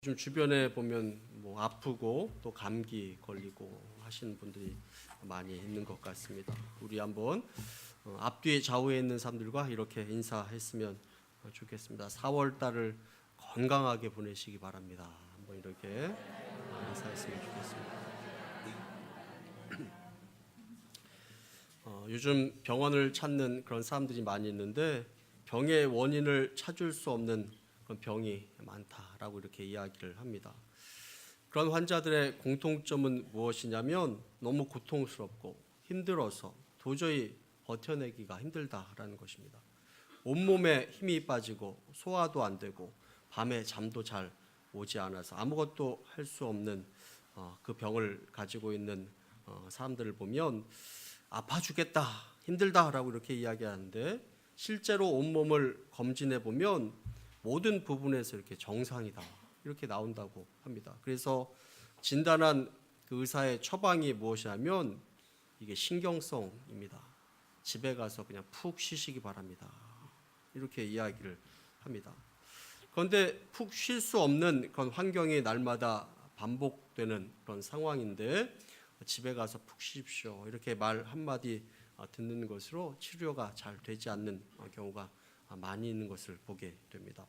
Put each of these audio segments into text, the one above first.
요즘 주변에 보면 뭐 아프고 또 감기 걸리고 하시는 분들이 많이 있는 것 같습니다. 우리 한번 앞뒤 좌우에 있는 사람들과 이렇게 인사했으면 좋겠습니다. 4월 달을 건강하게 보내시기 바랍니다. 한번 이렇게 인사했으면 좋겠습니다. 요즘 병원을 찾는 그런 사람들이 많이 있는데 병의 원인을 찾을 수 없는 그런 병이 많다라고 이렇게 이야기를 합니다. 그런 환자들의 공통점은 무엇이냐면 너무 고통스럽고 힘들어서 도저히 버텨내기가 힘들다라는 것입니다. 온몸에 힘이 빠지고 소화도 안 되고 밤에 잠도 잘 오지 않아서 아무것도 할 수 없는 그 병을 가지고 있는 사람들을 보면 아파 죽겠다, 힘들다라고 이렇게 이야기하는데 실제로 온몸을 검진해 보면 모든 부분에서 이렇게 정상이다 이렇게 나온다고 합니다. 그래서 진단한 그 의사의 처방이 무엇이냐면 이게 신경성입니다. 집에 가서 그냥 푹 쉬시기 바랍니다. 이렇게 이야기를 합니다. 그런데 푹 쉴 수 없는 그런 환경이 날마다 반복되는 그런 상황인데 집에 가서 푹 쉬십시오. 이렇게 말 한마디 듣는 것으로 치료가 잘 되지 않는 경우가 많이 있는 것을 보게 됩니다.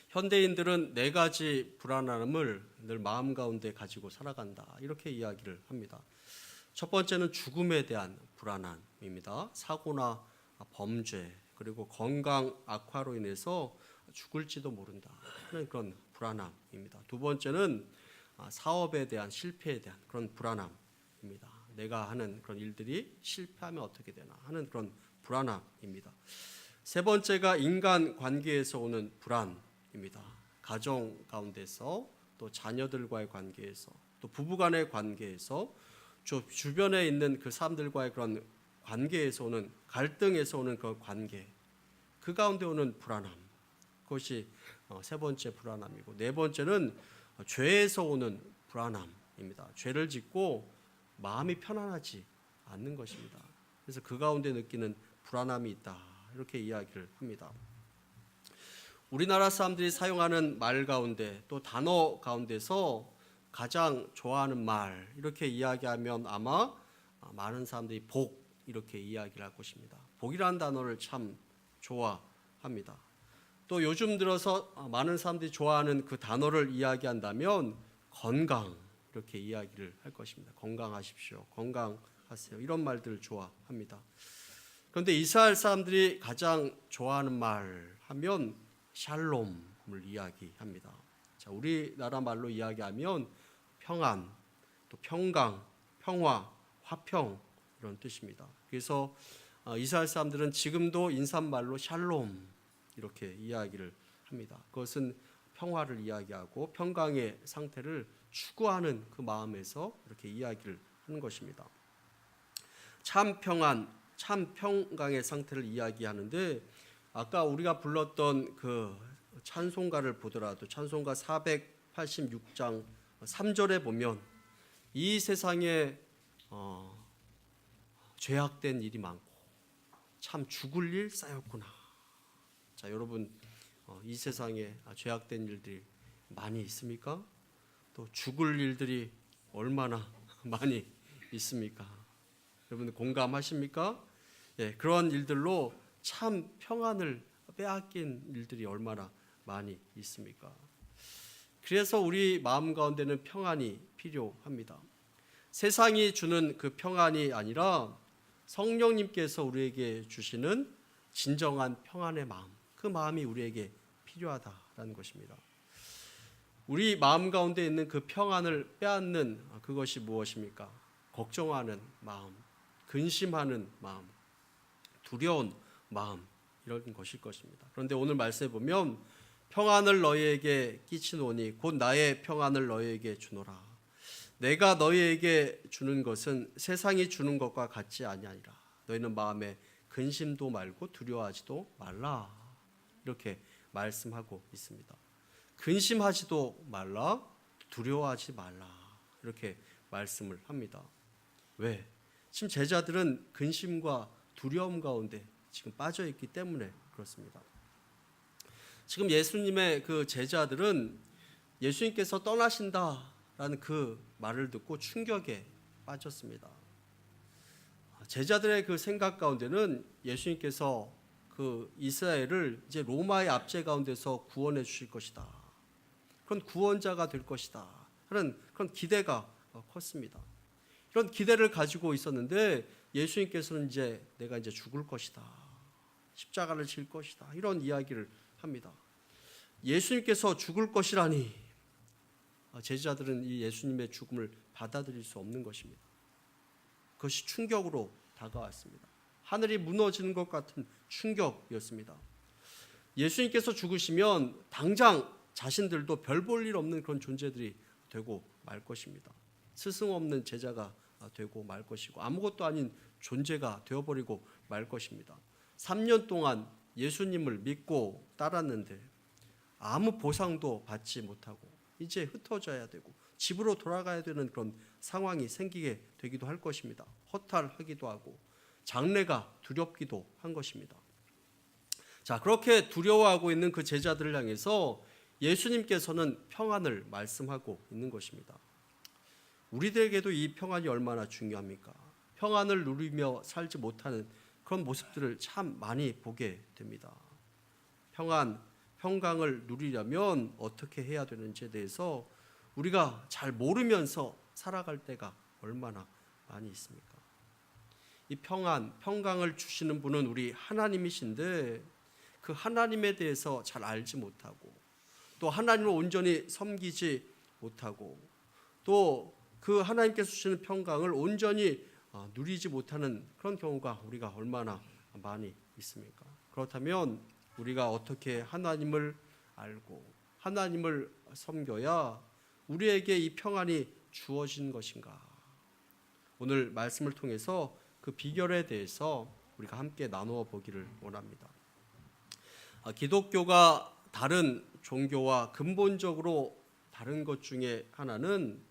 현대인들은 4가지 불안함을 늘 마음 가운데 가지고 살아간다. 이렇게 이야기를 합니다. 첫 번째는 죽음에 대한 불안함입니다. 사고나 범죄 그리고 건강 악화로 인해서 죽을지도 모른다 하는 그런 불안함입니다. 두 번째는 사업에 대한 실패에 대한 그런 불안함입니다. 내가 하는 그런 일들이 실패하면 어떻게 되나 하는 그런 불안함입니다. 세 번째가 인간 관계에서 오는 불안입니다. 가정 가운데서 또 자녀들과의 관계에서 또 부부간의 관계에서 주변에 있는 그 사람들과의 그런 관계에서 오는 갈등에서 오는 그 관계 그 가운데 오는 불안함 그것이 세 번째 불안함이고 네 번째는 죄에서 오는 불안함입니다. 죄를 짓고 마음이 편안하지 않는 것입니다. 그래서 그 가운데 느끼는 불안함이 있다 이렇게 이야기를 합니다. 우리나라 사람들이 사용하는 말 가운데 또 단어 가운데서 가장 좋아하는 말 이렇게 이야기하면 아마 많은 사람들이 복 이렇게 이야기를 할 것입니다. 복이라는 단어를 참 좋아합니다. 또 요즘 들어서 많은 사람들이 좋아하는 그 단어를 이야기한다면 건강 이렇게 이야기를 할 것입니다. 건강하십시오. 건강하세요. 이런 말들을 좋아합니다. 그런데 이스라엘 사람들이 가장 좋아하는 말 하면 샬롬을 이야기합니다. 자, 우리나라 말로 이야기하면 평안, 또 평강, 평화, 화평 이런 뜻입니다. 그래서 이스라엘 사람들은 지금도 인사말로 샬롬 이렇게 이야기를 합니다. 그것은 평화를 이야기하고 평강의 상태를 추구하는 그 마음에서 이렇게 이야기를 하는 것입니다. 참 평안, 참 평강의 상태를 이야기하는데 아까 우리가 불렀던 그 찬송가를 보더라도 찬송가 486장 3절에 보면 이 세상에 죄악된 일이 많고 참 죽을 일 쌓였구나. 자, 여러분 이 세상에 죄악된 일들이 많이 있습니까? 또 죽을 일들이 얼마나 많이 있습니까? 여러분 공감하십니까? 예, 그런 일들로 참 평안을 빼앗긴 일들이 얼마나 많이 있습니까? 그래서 우리 마음 가운데는 평안이 필요합니다. 세상이 주는 그 평안이 아니라 성령님께서 우리에게 주시는 진정한 평안의 마음, 그 마음이 우리에게 필요하다라는 것입니다. 우리 마음 가운데 있는 그 평안을 빼앗는 그것이 무엇입니까? 걱정하는 마음, 근심하는 마음, 두려운 마음 이런 것일 것입니다. 그런데 오늘 말씀에 보면 평안을 너희에게 끼치노니 곧 나의 평안을 너희에게 주노라. 내가 너희에게 주는 것은 세상이 주는 것과 같지 아니하니라. 너희는 마음에 근심도 말고 두려워하지도 말라. 이렇게 말씀하고 있습니다. 근심하지도 말라, 두려워하지 말라. 이렇게 말씀을 합니다. 왜? 지금 제자들은 근심과 두려움 가운데 지금 빠져 있기 때문에 그렇습니다. 지금 예수님의 그 제자들은 예수님께서 떠나신다라는 그 말을 듣고 충격에 빠졌습니다. 제자들의 그 생각 가운데는 예수님께서 그 이스라엘을 이제 로마의 압제 가운데서 구원해 주실 것이다. 그런 구원자가 될 것이다. 하는 그런 기대가 컸습니다. 이런 기대를 가지고 있었는데 예수님께서는 이제 내가 이제 죽을 것이다. 십자가를 질 것이다. 이런 이야기를 합니다. 예수님께서 죽을 것이라니 제자들은 이 예수님의 죽음을 받아들일 수 없는 것입니다. 그것이 충격으로 다가왔습니다. 하늘이 무너지는 것 같은 충격이었습니다. 예수님께서 죽으시면 당장 자신들도 별 볼 일 없는 그런 존재들이 되고 말 것입니다. 스승 없는 제자가 되고 말 것이고 아무것도 아닌 존재가 되어버리고 말 것입니다. 3년 동안 예수님을 믿고 따랐는데 아무 보상도 받지 못하고 이제 흩어져야 되고 집으로 돌아가야 되는 그런 상황이 생기게 되기도 할 것입니다. 허탈하기도 하고 장래가 두렵기도 한 것입니다. 자, 그렇게 두려워하고 있는 그 제자들을 향해서 예수님께서는 평안을 말씀하고 있는 것입니다. 우리들에게도 이 평안이 얼마나 중요합니까? 평안을 누리며 살지 못하는 그런 모습들을 참 많이 보게 됩니다. 평강을 누리려면 어떻게 해야 되는지에 대해서 우리가 잘 모르면서 살아갈 때가 얼마나 많이 있습니까? 이 평강을 주시는 분은 우리 하나님이신데 그 하나님에 대해서 잘 알지 못하고 또 하나님을 온전히 섬기지 못하고 또 그 하나님께서 주시는 평강을 온전히 누리지 못하는 그런 경우가 우리가 얼마나 많이 있습니까? 그렇다면 우리가 어떻게 하나님을 알고 하나님을 섬겨야 우리에게 이 평안이 주어진 것인가? 오늘 말씀을 통해서 그 비결에 대해서 우리가 함께 나누어 보기를 원합니다. 기독교가 다른 종교와 근본적으로 다른 것 중에 하나는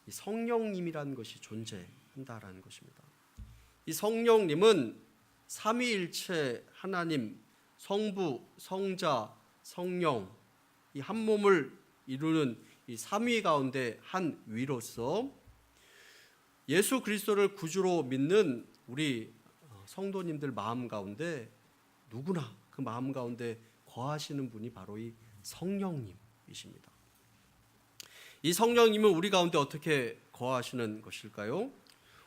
이 성령님이라는 것이 존재한다라는 것입니다. 이 성령님은 삼위일체 하나님, 성부, 성자, 성령 이 한 몸을 이루는 이 삼위 가운데 한 위로서 예수 그리스도를 구주로 믿는 우리 성도님들 마음 가운데 누구나 그 마음 가운데 거하시는 분이 바로 이 성령님이십니다. 이 성령님은 우리 가운데 어떻게 거하시는 것일까요?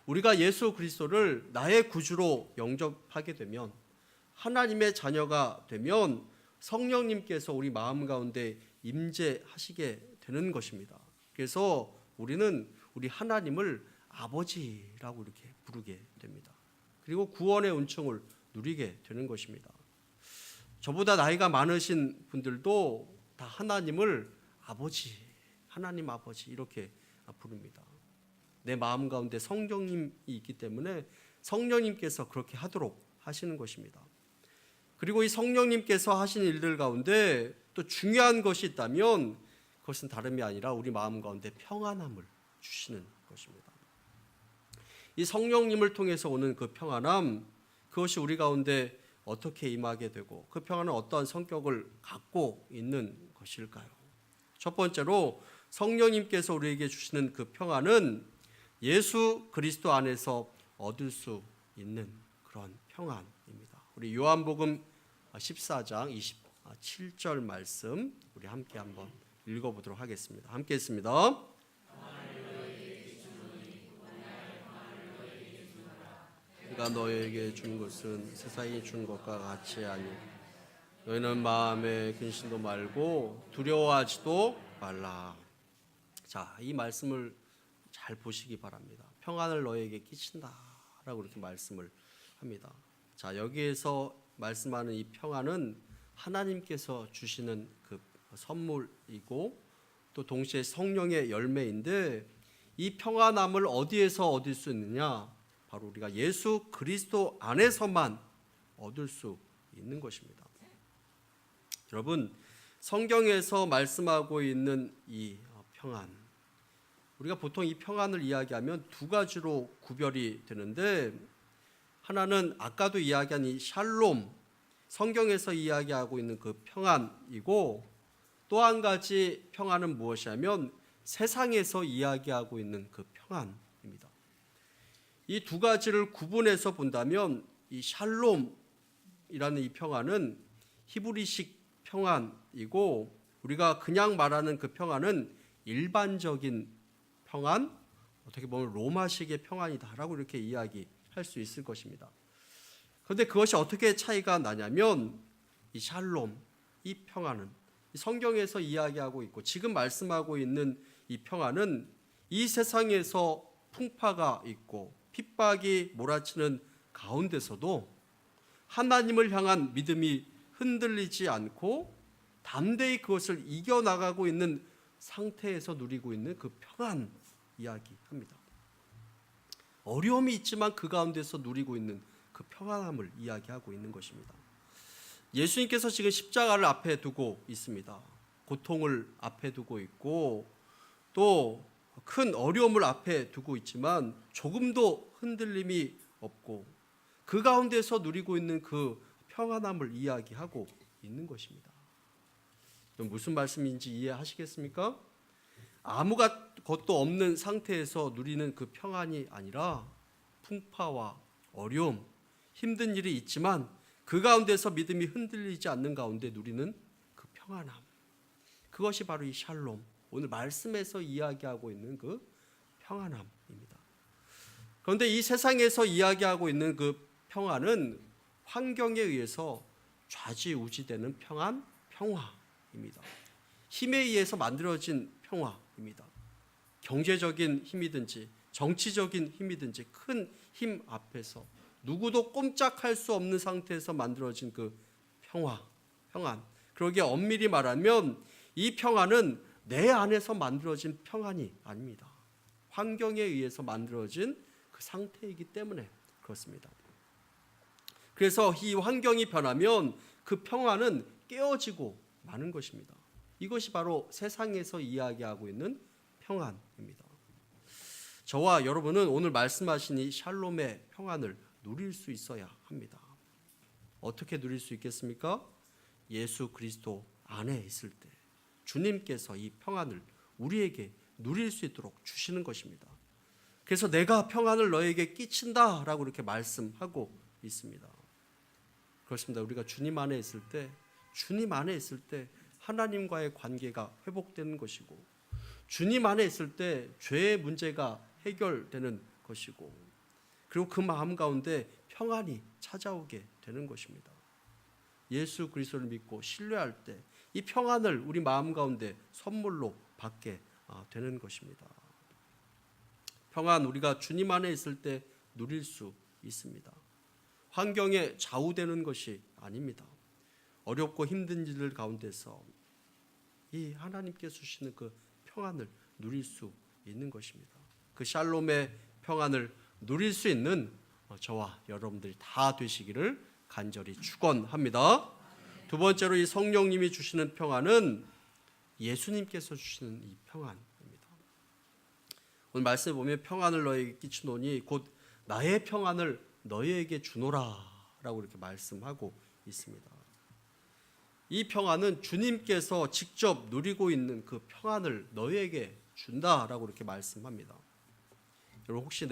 우리가 예수 그리스도를 나의 구주로 영접하게 되면 하나님의 자녀가 되면 성령님께서 우리 마음 가운데 임재하시게 되는 것입니다. 그래서 우리는 우리 하나님을 아버지라고 이렇게 부르게 됩니다. 그리고 구원의 은총을 누리게 되는 것입니다. 저보다 나이가 많으신 분들도 다 하나님을 아버지, 하나님 아버지 이렇게 부릅니다. 내 마음 가운데 성령님이 있기 때문에 성령님께서 그렇게 하도록 하시는 것입니다. 그리고 이 성령님께서 하신 일들 가운데 또 중요한 것이 있다면 그것은 다름이 아니라 우리 마음 가운데 평안함을 주시는 것입니다. 이 성령님을 통해서 오는 그 평안함, 그것이 우리 가운데 어떻게 임하게 되고 그 평안은 어떠한 성격을 갖고 있는 것일까요? 첫 번째로 성령님께서 우리에게 주시는 그 평안은 예수 그리스도 안에서 얻을 수 있는 그런 평안입니다. 우리 요한복음 14장 27절 말씀 우리 함께 한번 읽어보도록 하겠습니다. 함께 읽습니다. 그가 너에게 준 것은 세상이 준 것과 같이 아니오. 너희는 마음에 근심도 말고 두려워하지도 말라. 자, 이 말씀을 잘 보시기 바랍니다. 평안을 너에게 끼친다라고 이렇게 말씀을 합니다. 자, 여기에서 말씀하는 이 평안은 하나님께서 주시는 그 선물이고 또 동시에 성령의 열매인데 이 평안함을 어디에서 얻을 수 있느냐? 바로 우리가 예수 그리스도 안에서만 얻을 수 있는 것입니다. 여러분, 성경에서 말씀하고 있는 이 평안, 우리가 보통 이 평안을 이야기하면 두 가지로 구별이 되는데 하나는 아까도 이야기한 이 샬롬, 성경에서 이야기하고 있는 그 평안이고 또 한 가지 평안은 무엇이냐면 세상에서 이야기하고 있는 그 평안입니다. 이 두 가지를 구분해서 본다면 이 샬롬이라는 이 평안은 히브리식 평안이고, 우리가 그냥 말하는 그 평안은 일반적인 평안, 어떻게 보면 로마식의 평안이다라고 이렇게 이야기할 수 있을 것입니다. 그런데 그것이 어떻게 차이가 나냐면 이 샬롬, 이 평안은 성경에서 이야기하고 있고 지금 말씀하고 있는 이 평안은 이 세상에서 풍파가 있고 핍박이 몰아치는 가운데서도 하나님을 향한 믿음이 흔들리지 않고 담대히 그것을 이겨나가고 있는 상태에서 누리고 있는 그 평안 이야기합니다. 어려움이 있지만 그 가운데서 누리고 있는 그 평안함을 이야기하고 있는 것입니다. 예수님께서 지금 십자가를 앞에 두고 있습니다. 고통을 앞에 두고 있고 또 큰 어려움을 앞에 두고 있지만 조금도 흔들림이 없고 그 가운데서 누리고 있는 그 평안함을 이야기하고 있는 것입니다. 무슨 말씀인지 이해하시겠습니까? 아무것도 없는 상태에서 누리는 그 평안이 아니라 풍파와 어려움, 힘든 일이 있지만 그 가운데서 믿음이 흔들리지 않는 가운데 누리는 그 평안함, 그것이 바로 이 샬롬, 오늘 말씀에서 이야기하고 있는 그 평안함입니다. 그런데 이 세상에서 이야기하고 있는 그 평안은 환경에 의해서 좌지우지되는 평화입니다. 힘에 의해서 만들어진 평화입니다. 경제적인 힘이든지 정치적인 힘이든지 큰 힘 앞에서 누구도 꼼짝할 수 없는 상태에서 만들어진 그 평안. 그러기에 엄밀히 말하면 이 평안은 내 안에서 만들어진 평안이 아닙니다. 환경에 의해서 만들어진 그 상태이기 때문에 그렇습니다. 그래서 이 환경이 변하면 그 평안은 깨어지고 마는 것입니다. 이것이 바로 세상에서 이야기하고 있는 평안입니다. 저와 여러분은 오늘 말씀하신 이 샬롬의 평안을 누릴 수 있어야 합니다. 어떻게 누릴 수 있겠습니까? 예수 그리스도 안에 있을 때 주님께서 이 평안을 우리에게 누릴 수 있도록 주시는 것입니다. 그래서 내가 평안을 너에게 끼친다 라고 이렇게 말씀하고 있습니다. 그렇습니다. 우리가 주님 안에 있을 때 하나님과의 관계가 회복되는 것이고, 주님 안에 있을 때 죄의 문제가 해결되는 것이고, 그리고 그 마음 가운데 평안이 찾아오게 되는 것입니다. 예수 그리스도를 믿고 신뢰할 때 이 평안을 우리 마음 가운데 선물로 받게 되는 것입니다. 평안, 우리가 주님 안에 있을 때 누릴 수 있습니다. 환경에 좌우되는 것이 아닙니다. 어렵고 힘든 일들 가운데서 이 하나님께서 주시는 그 평안을 누릴 수 있는 것입니다. 그 샬롬의 평안을 누릴 수 있는 저와 여러분들이 다 되시기를 간절히 축원합니다. 두 번째로 이 성령님이 주시는 평안은 예수님께서 주시는 이 평안입니다. 오늘 말씀에 보면 평안을 너에게 끼치노니 곧 나의 평안을 너희에게 주노라 라고 이렇게 말씀하고 있습니다. 이 평안은 주님께서 직접 누리고 있는 그 평안을 너희에게 준다라고 이렇게 말씀합니다. 여러분, 혹시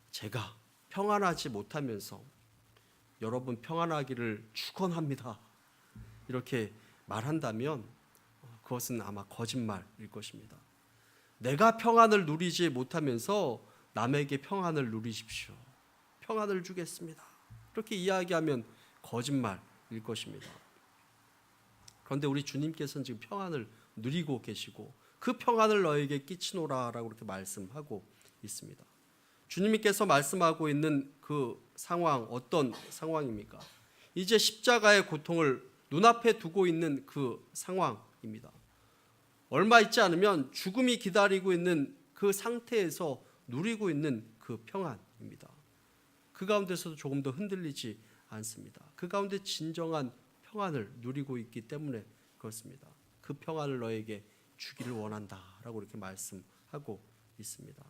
제가 평안하지 못하면서 여러분 평안하기를 축원합니다 이렇게 말한다면 그것은 아마 거짓말일 것입니다. 내가 평안을 누리지 못하면서 남에게 평안을 누리십시오, 평안을 주겠습니다, 이렇게 이야기하면 거짓말일 것입니다. 그런데 우리 주님께서는 지금 평안을 누리고 계시고 그 평안을 너에게 끼치노라라고 이렇게 말씀하고 있습니다. 주님께서 말씀하고 있는 그 상황, 어떤 상황입니까? 이제 십자가의 고통을 눈앞에 두고 있는 그 상황입니다. 얼마 있지 않으면 죽음이 기다리고 있는 그 상태에서 누리고 있는 그 평안입니다. 그 가운데서도 조금 더 흔들리지 않습니다. 그 가운데 진정한 평안을 누리고 있기 때문에 그렇습니다. 그 평안을 너에게 주기를 원한다라고 이렇게 말씀하고 있습니다.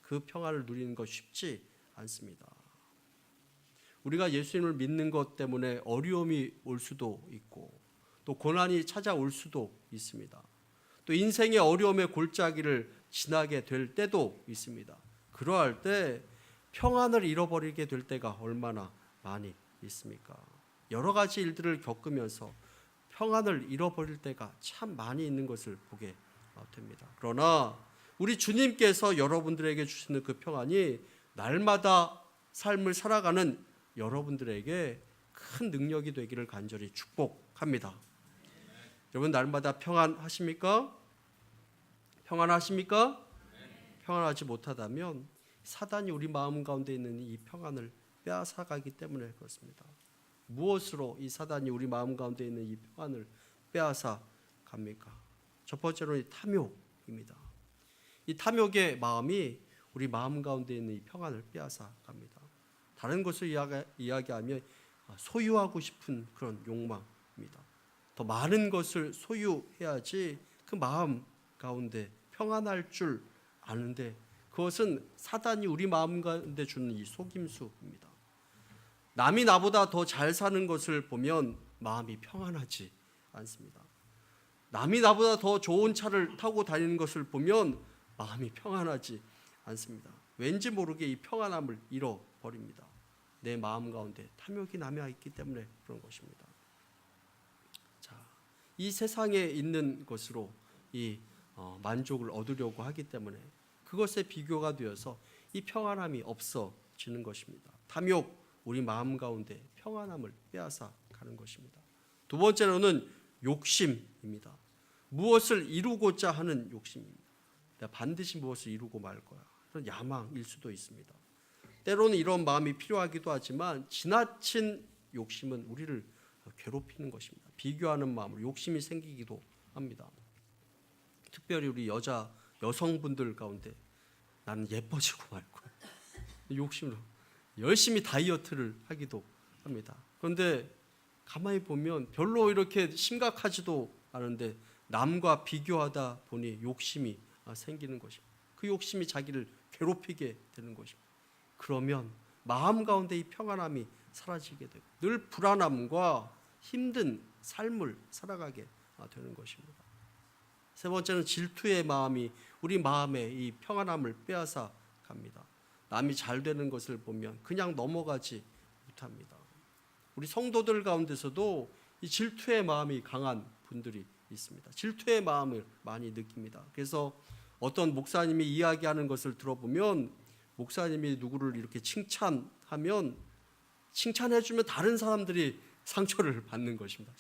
그 평안을 누리는 것 쉽지 않습니다. 우리가 예수님을 믿는 것 때문에 어려움이 올 수도 있고 또 고난이 찾아올 수도 있습니다. 또 인생의 어려움의 골짜기를 지나게 될 때도 있습니다. 그러할 때 평안을 잃어버리게 될 때가 얼마나 많이 있습니까? 여러 가지 일들을 겪으면서 평안을 잃어버릴 때가 참 많이 있는 것을 보게 됩니다. 그러나 우리 주님께서 여러분들에게 주시는 그 평안이 날마다 삶을 살아가는 여러분들에게 큰 능력이 되기를 간절히 축복합니다. 여러분 날마다 평안하십니까? 평안하십니까? 평안하지 못하다면 사단이 우리 마음 가운데 있는 이 평안을 빼앗아가기 때문에 그렇습니다. 무엇으로 이 사단이 우리 마음 가운데 있는 이 평안을 빼앗아 갑니까? 첫 번째로 이 탐욕입니다. 이 탐욕의 마음이 우리 마음 가운데 있는 이 평안을 빼앗아 갑니다. 다른 것을 이야기하면 소유하고 싶은 그런 욕망입니다. 더 많은 것을 소유해야지 그 마음 가운데 평안할 줄 아는데 그것은 사단이 우리 마음 가운데 주는 이 속임수입니다. 남이 나보다 더 잘 사는 것을 보면 마음이 평안하지 않습니다. 남이 나보다 더 좋은 차를 타고 다니는 것을 보면 마음이 평안하지 않습니다. 왠지 모르게 이 평안함을 잃어버립니다. 내 마음 가운데 탐욕이 남아있기 때문에 그런 것입니다. 자, 이 세상에 있는 것으로 이 만족을 얻으려고 하기 때문에 그것에 비교가 되어서 이 평안함이 없어지는 것입니다. 탐욕, 우리 마음 가운데 평안함을 빼앗아 가는 것입니다. 두 번째로는 욕심입니다. 무엇을 이루고자 하는 욕심입니다. 내가 반드시 무엇을 이루고 말 거야. 그런 야망일 수도 있습니다. 때로는 이런 마음이 필요하기도 하지만 지나친 욕심은 우리를 괴롭히는 것입니다. 비교하는 마음으로 욕심이 생기기도 합니다. 특별히 우리 여성분들 가운데 나는 예뻐지고 말 거야. 욕심으로 열심히 다이어트를 하기도 합니다. 그런데 가만히 보면 별로 이렇게 심각하지도 않은데 남과 비교하다 보니 욕심이 생기는 것입니다. 그 욕심이 자기를 괴롭히게 되는 것입니다. 그러면 마음 가운데 이 평안함이 사라지게 되고 늘 불안함과 힘든 삶을 살아가게 되는 것입니다. 세 번째는 질투의 마음이 우리 마음에 이 평안함을 빼앗아 갑니다. 남이 잘 되는 것을 보면 그냥 넘어가지 못합니다. 우리 성도들 가운데서도 이 질투의 마음이 강한 분들이 있습니다. 질투의 마음을 많이 느낍니다. 그래서 어떤 목사님이 이야기하는 것을 들어보면 목사님이 누구를 이렇게 칭찬하면 칭찬해주면 다른 사람들이 상처를 받는 것입니다.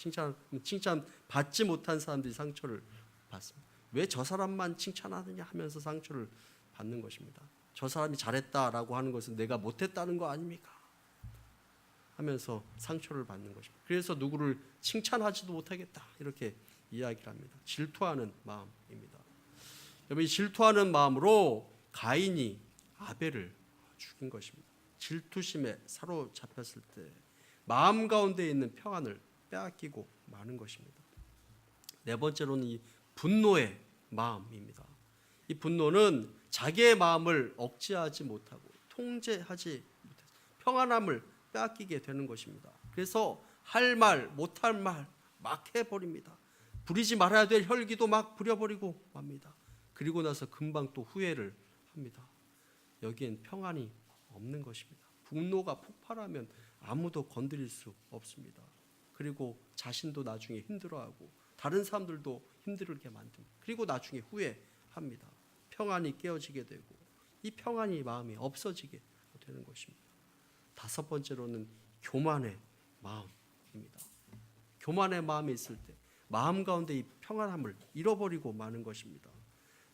칭찬 받지 못한 사람들이 상처를 받습니다. 왜 저 사람만 칭찬하느냐 하면서 상처를 받는 것입니다. 저 사람이 잘했다라고 하는 것은 내가 못했다는 거 아닙니까? 하면서 상처를 받는 것입니다. 그래서 누구를 칭찬하지도 못하겠다 이렇게 이야기를 합니다. 질투하는 마음입니다. 여러분 이 질투하는 마음으로 가인이 아벨을 죽인 것입니다. 질투심에 사로잡혔을 때 마음 가운데 있는 평안을 빼앗기고 마는 것입니다. 네 번째로는 이 분노의 마음입니다. 이 분노는 자기의 마음을 억제하지 못하고 통제하지 못해서 평안함을 빼앗기게 되는 것입니다. 그래서 할 말 못할 말 막 해버립니다. 부리지 말아야 될 혈기도 막 부려버리고 맙니다. 그리고 나서 금방 또 후회를 합니다. 여기엔 평안이 없는 것입니다. 분노가 폭발하면 아무도 건드릴 수 없습니다. 그리고 자신도 나중에 힘들어하고 다른 사람들도 힘들게 만듭니다. 그리고 나중에 후회합니다. 평안이 깨어지게 되고 이 평안이 마음이 없어지게 되는 것입니다. 다섯 번째로는 교만의 마음입니다. 교만의 마음이 있을 때 마음 가운데 이 평안함을 잃어버리고 마는 것입니다.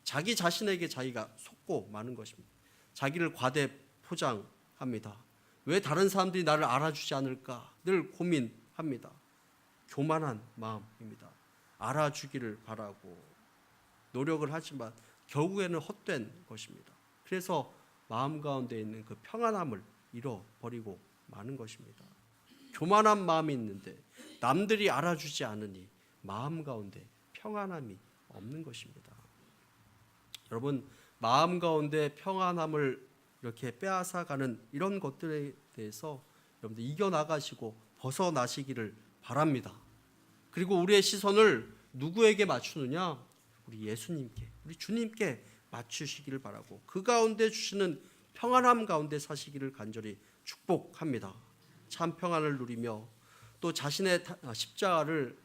자기 자신에게 자기가 속고 마는 것입니다. 자기를 과대 포장합니다. 왜 다른 사람들이 나를 알아주지 않을까 늘 고민합니다. 교만한 마음입니다. 알아주기를 바라고 노력을 하지만 결국에는 헛된 것입니다. 그래서 마음 가운데 있는 그 평안함을 잃어버리고 마는 것입니다. 교만한 마음이 있는데 남들이 알아주지 않으니 마음 가운데 평안함이 없는 것입니다. 여러분 마음 가운데 평안함을 이렇게 빼앗아가는 이런 것들에 대해서 여러분들 이겨나가시고 벗어나시기를 바랍니다. 그리고 우리의 시선을 누구에게 맞추느냐? 우리 예수님께, 우리 주님께 맞추시기를 바라고 그 가운데 주시는 평안함 가운데 사시기를 간절히 축복합니다. 참 평안을 누리며 또 자신의 십자가를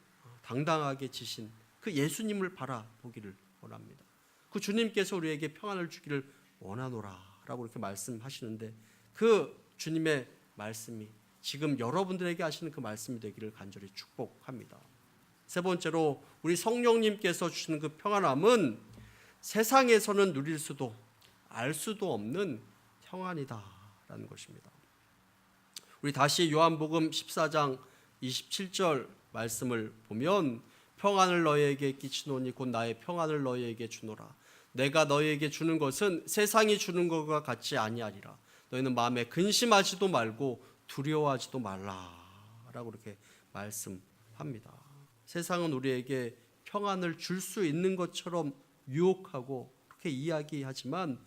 당당하게 지신 그 예수님을 바라보기를 원합니다. 그 주님께서 우리에게 평안을 주기를 원하노라 라고 이렇게 말씀하시는데 그 주님의 말씀이 지금 여러분들에게 하시는 그 말씀이 되기를 간절히 축복합니다. 세 번째로 우리 성령님께서 주시는 그 평안함은 세상에서는 누릴 수도 알 수도 없는 평안이다라는 것입니다. 우리 다시 요한복음 14장 27절 말씀을 보면 평안을 너희에게 끼치노니 곧 나의 평안을 너희에게 주노라. 내가 너희에게 주는 것은 세상이 주는 것과 같지 아니하리라. 너희는 마음에 근심하지도 말고 두려워하지도 말라라고 이렇게 말씀합니다. 세상은 우리에게 평안을 줄 수 있는 것처럼 유혹하고 그렇게 이야기하지만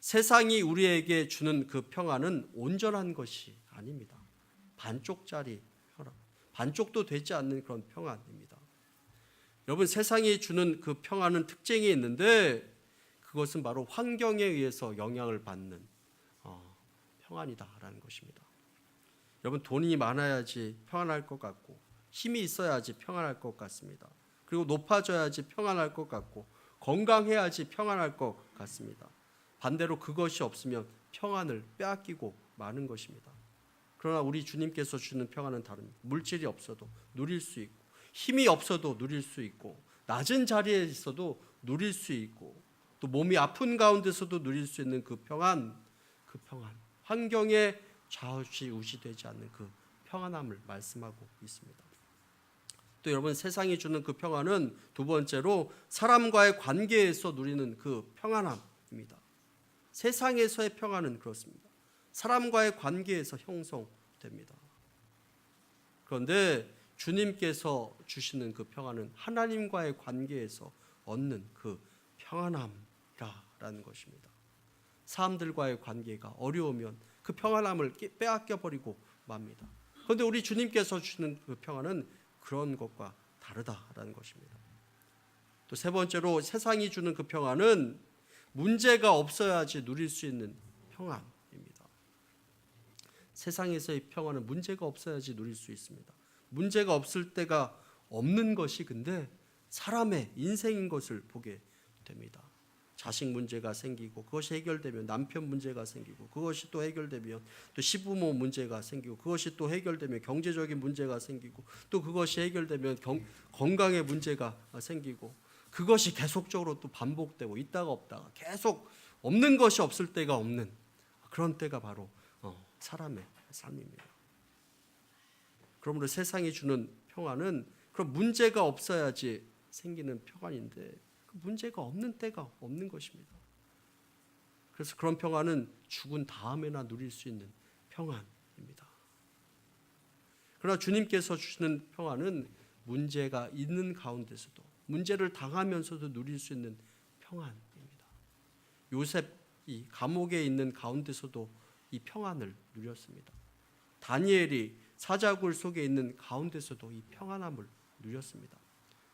세상이 우리에게 주는 그 평안은 온전한 것이 아닙니다. 반쪽짜리 평안, 반쪽도 되지 않는 그런 평안입니다. 여러분, 세상이 주는 그 평안은 특징이 있는데 그것은 바로 환경에 의해서 영향을 받는 평안이다라는 것입니다. 여러분, 돈이 많아야지 평안할 것 같고 힘이 있어야지 평안할 것 같습니다. 그리고 높아져야지 평안할 것 같고 건강해야지 평안할 것 같습니다. 반대로 그것이 없으면 평안을 빼앗기고 마는 것입니다. 그러나 우리 주님께서 주는 평안은 다릅니다. 물질이 없어도 누릴 수 있고 힘이 없어도 누릴 수 있고 낮은 자리에 있어도 누릴 수 있고 또 몸이 아픈 가운데서도 누릴 수 있는 그 평안, 환경에 좌우지우지되지 않는 그 평안함을 말씀하고 있습니다. 또 여러분, 세상이 주는 그 평안은 두 번째로 사람과의 관계에서 누리는 그 평안함입니다. 세상에서의 평안은 그렇습니다. 사람과의 관계에서 형성됩니다. 그런데 주님께서 주시는 그 평안은 하나님과의 관계에서 얻는 그 평안함이라는 것입니다. 사람들과의 관계가 어려우면 그 평안함을 빼앗겨 버리고 맙니다. 그런데 우리 주님께서 주시는 그 평안은 그런 것과 다르다라는 것입니다. 또 세 번째로 세상이 주는 그 평안은 문제가 없어야지 누릴 수 있는 평안입니다. 세상에서의 평안은 문제가 없어야지 누릴 수 있습니다. 문제가 없을 때가 없는 것이 근데 사람의 인생인 것을 보게 됩니다. 자식 문제가 생기고 그것이 해결되면 남편 문제가 생기고 그것이 또 해결되면 또 시부모 문제가 생기고 그것이 또 해결되면 경제적인 문제가 생기고 또 그것이 해결되면 건강의 문제가 생기고 그것이 계속적으로 또 반복되고 있다가 없다가 계속 없는 것이 없을 때가 없는 그런 때가 바로 사람의 삶입니다. 그러므로 세상이 주는 평안은 그런 문제가 없어야지 생기는 평안인데 그 문제가 없는 때가 없는 것입니다. 그래서 그런 평안은 죽은 다음에나 누릴 수 있는 평안입니다. 그러나 주님께서 주시는 평안은 문제가 있는 가운데서도 문제를 당하면서도 누릴 수 있는 평안입니다. 요셉이 감옥에 있는 가운데서도 이 평안을 누렸습니다. 다니엘이 사자굴 속에 있는 가운데서도 이 평안함을 누렸습니다.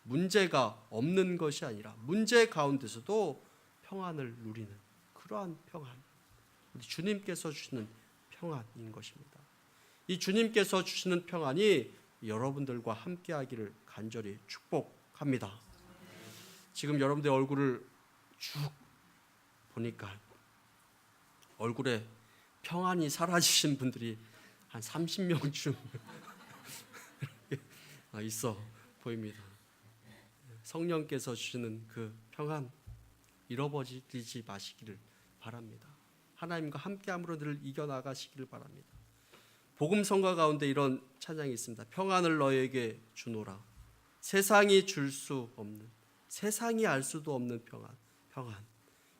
문제가 없는 것이 아니라 문제 가운데서도 평안을 누리는 그러한 평안, 우리 주님께서 주시는 평안인 것입니다. 이 주님께서 주시는 평안이 여러분들과 함께하기를 간절히 축복합니다. 지금 여러분들의 얼굴을 쭉 보니까 얼굴에 평안이 사라지신 분들이 한 30명쯤 있어 보입니다. 성령께서 주시는 그 평안 잃어버리지 마시기를 바랍니다. 하나님과 함께함으로 늘 이겨나가시기를 바랍니다. 복음성가 가운데 이런 찬양이 있습니다. 평안을 너에게 주노라. 세상이 줄 수 없는, 세상이 알 수도 없는 평안.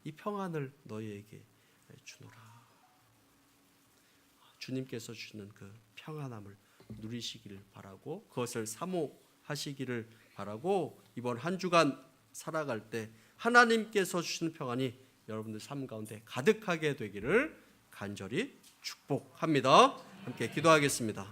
이 평안을 너희에게 주노라. 주님께서 주시는 그 평안함을 누리시기를 바라고 그것을 사모하시기를 바라고 이번 한 주간 살아갈 때 하나님께서 주시는 평안이 여러분들 삶 가운데 가득하게 되기를 간절히 축복합니다. 함께 기도하겠습니다.